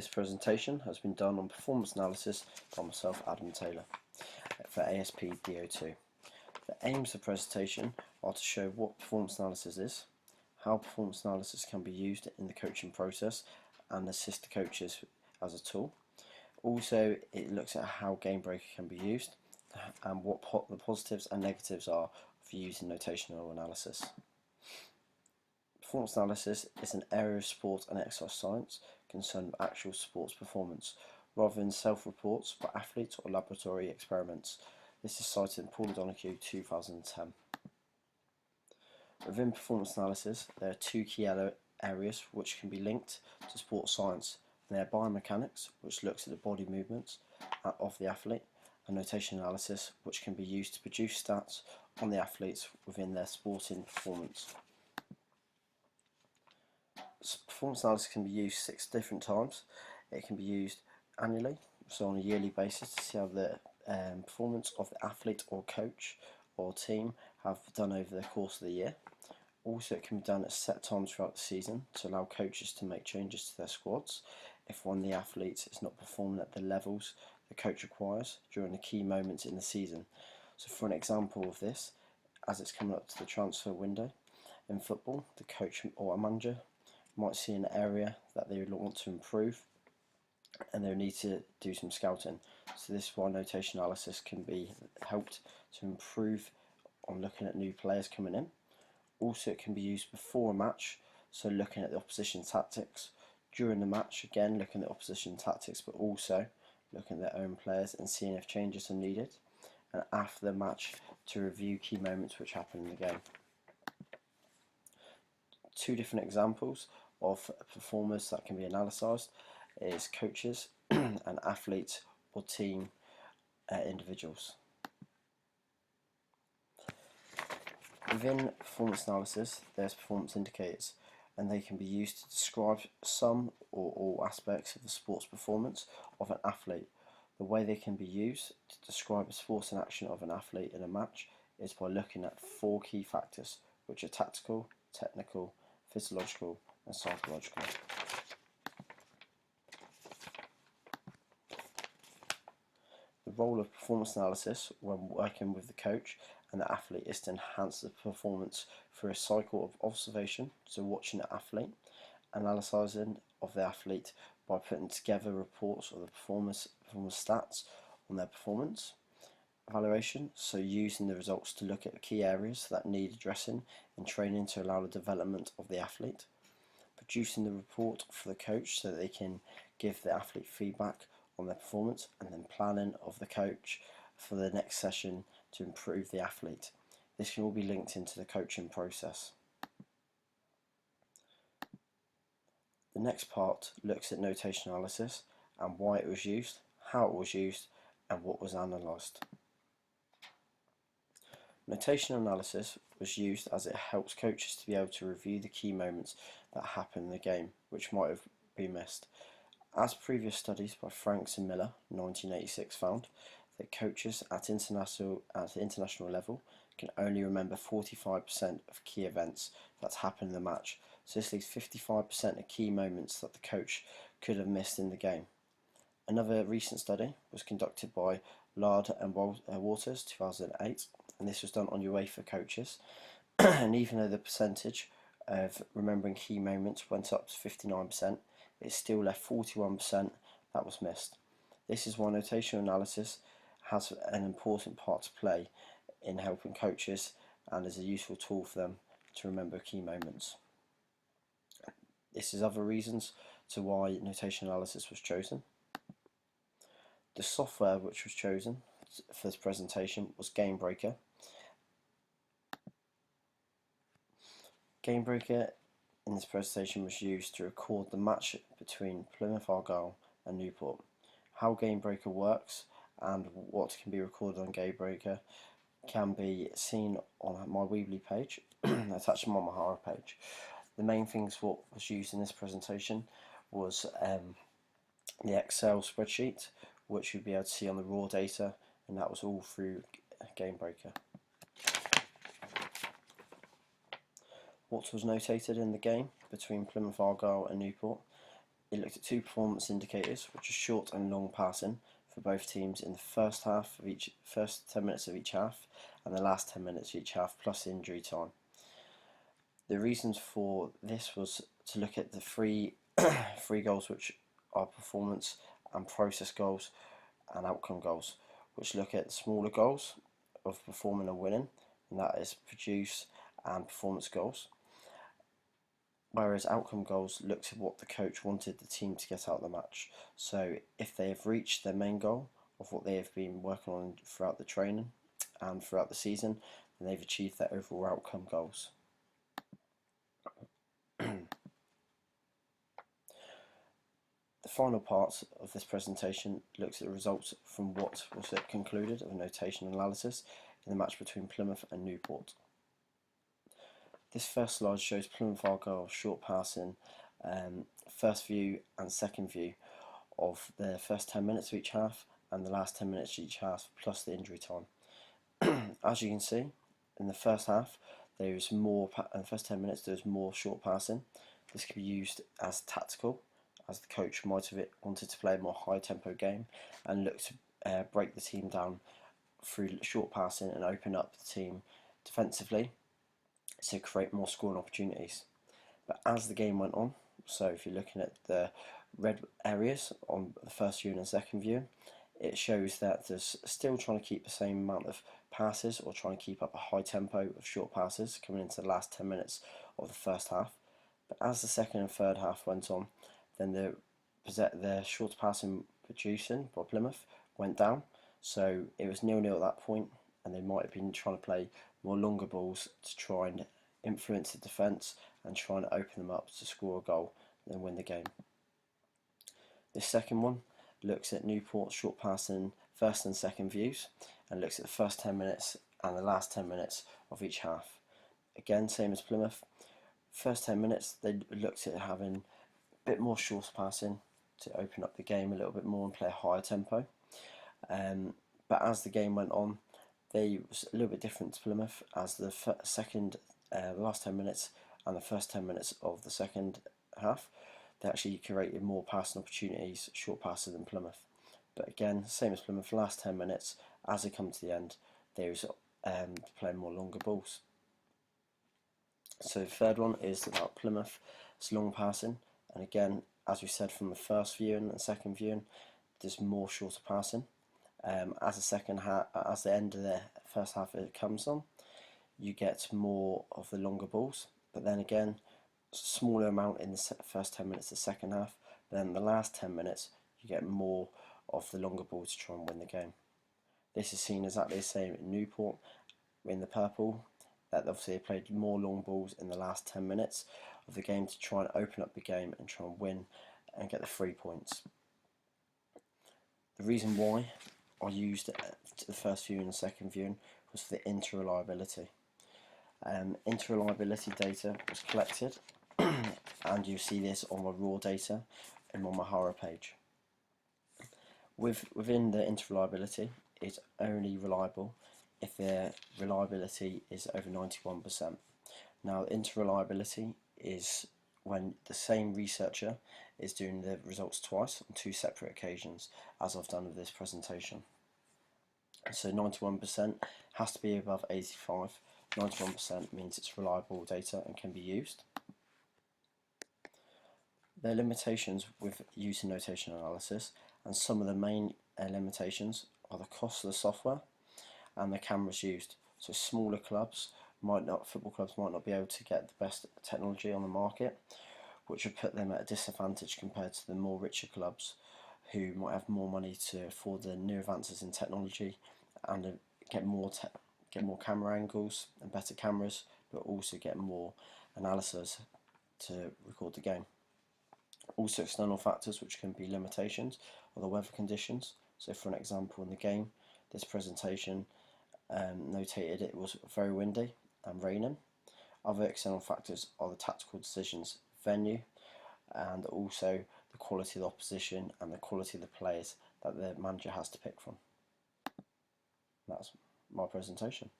This presentation has been done on performance analysis by myself, Adam Taylor, for ASPDO2. The aims of the presentation are to show what performance analysis is, how performance analysis can be used in the coaching process and assist the coaches as a tool. Also, it looks at how GameBreaker can be used and what the positives and negatives are for using notational analysis. Performance analysis is an area of sport and exercise science concerned with actual sports performance, rather than self-reports by athletes or laboratory experiments. This is cited in Paul O'Donoghue 2010. Within performance analysis, there are two key areas which can be linked to sports science. They are biomechanics, which looks at the body movements of the athlete, and notation analysis, which can be used to produce stats on the athletes within their sporting performance. Performance analysis can be used 6 different times. It can be used annually, so on a yearly basis, to see how the performance of the athlete or coach or team have done over the course of the year. Also, it can be done at set times throughout the season to allow coaches to make changes to their squads if one of the athletes is not performing at the levels the coach requires during the key moments in the season. So for an example of this, as it's coming up to the transfer window in football, the coach or a manager might see an area that they would want to improve and they need to do some scouting. So this is why notation analysis can be helped to improve on looking at new players coming in. Also, it can be used before a match, so looking at the opposition tactics. During the match, again looking at opposition tactics, but also looking at their own players and seeing if changes are needed. And after the match, to review key moments which happen in the game. Two different examples of performers that can be analysed is coaches and athletes or team individuals. Within performance analysis, there's performance indicators, and they can be used to describe some or all aspects of the sports performance of an athlete. The way they can be used to describe a sporting action of an athlete in a match is by looking at 4 key factors, which are tactical, technical, physiological and psychological. The role of performance analysis when working with the coach and the athlete is to enhance the performance through a cycle of observation, so watching the athlete, analysing of the athlete by putting together reports of the performance stats on their performance, evaluation, so using the results to look at key areas that need addressing in training to allow the development of the athlete, producing the report for the coach so that they can give the athlete feedback on their performance, and then planning of the coach for the next session to improve the athlete. This can all be linked into the coaching process. The next part looks at notation analysis and why it was used, how it was used and what was analysed. Notation analysis was used as it helps coaches to be able to review the key moments that happen in the game which might have been missed. As previous studies by Franks and Miller 1986 found, that coaches at the international level can only remember 45% of key events that happen in the match, so this leaves 55% of key moments that the coach could have missed in the game. Another recent study was conducted by Lard and Waters 2008, and this was done on UEFA coaches, and even though the percentage of remembering key moments went up to 59%, it still left 41% that was missed. This is why notational analysis has an important part to play in helping coaches and is a useful tool for them to remember key moments. This is other reasons to why notation analysis was chosen. The software which was chosen for this presentation was GameBreaker. GameBreaker in this presentation was used to record the match between Plymouth Argyle and Newport. How GameBreaker works and what can be recorded on GameBreaker can be seen on my Weebly page, attached on my Mahara page. The main things what was used in this presentation was the Excel spreadsheet, which you'd be able to see on the raw data, and that was all through GameBreaker. What was notated in the game between Plymouth Argyle and Newport It looked at two performance indicators, which are short and long passing for both teams in the first 10 minutes of each half, and the last 10 minutes of each half, plus injury time. The reasons for this was to look at the three goals, which are performance and process goals and outcome goals, which look at the smaller goals of performing and winning, and that is produce and performance goals. Whereas outcome goals looks at what the coach wanted the team to get out of the match. So if they have reached their main goal of what they have been working on throughout the training and throughout the season, then they've achieved their overall outcome goals. The final part of this presentation looks at the results from what was concluded of a notation analysis in the match between Plymouth and Newport. This first slide shows Plymouth Argyle short passing, first view and second view of the first 10 minutes of each half and the last 10 minutes of each half, plus the injury time. As you can see, in the first half, there is more. In the first 10 minutes, there's more short passing. This can be used as tactical, as the coach might have wanted to play a more high tempo game and look to break the team down through short passing and open up the team defensively to create more scoring opportunities. But as the game went on, so if you're looking at the red areas on the first view and the second view, it shows that there's still trying to keep the same amount of passes or trying to keep up a high tempo of short passes coming into the last 10 minutes of the first half. But as the second and third half went on, then the short passing producing by Plymouth went down. So it was 0-0 at that point, and they might have been trying to play more longer balls to try and influence the defence and try and open them up to score a goal and win the game. This second one looks at Newport's short passing first and second views and looks at the first 10 minutes and the last 10 minutes of each half. Again, same as Plymouth. First 10 minutes, they looked at having a bit more short passing to open up the game a little bit more and play a higher tempo. But as the game went on, they was a little bit different to Plymouth, as the last 10 minutes and the first 10 minutes of the second half, they actually created more passing opportunities, short passes than Plymouth. But again, same as Plymouth, last 10 minutes, as they come to the end, they was playing more longer balls. So the third one is about Plymouth, it's long passing, and again, as we said from the first viewing and second viewing, there's more shorter passing. As the end of the first half it comes on, you get more of the longer balls, but then again, smaller amount in the first 10 minutes of the second half, but then the last 10 minutes you get more of the longer balls to try and win the game. This is seen exactly the same in Newport in the purple, that obviously they played more long balls in the last 10 minutes of the game to try and open up the game and try and win and get the 3 points. The reason why I used the first viewing and the second viewing was for the interreliability. Interreliability data was collected and you see this on my raw data and on my Mahara page. Within the interreliability, it's only reliable if the reliability is over 91%. Now, interreliability is when the same researcher is doing the results twice on two separate occasions, as I've done with this presentation. So 91% has to be above 85. 91% means it's reliable data and can be used. There are limitations with using notation analysis, and some of the main limitations are the cost of the software and the cameras used. So smaller clubs football clubs might not be able to get the best technology on the market, which would put them at a disadvantage compared to the more richer clubs who might have more money to afford the new advances in technology and get more camera angles and better cameras, but also get more analysis to record the game. Also, external factors which can be limitations are the weather conditions. So for an example, in the game, this presentation notated it was very windy and raining. Other external factors are the tactical decisions, venue, and also the quality of the opposition and the quality of the players that the manager has to pick from. That's my presentation.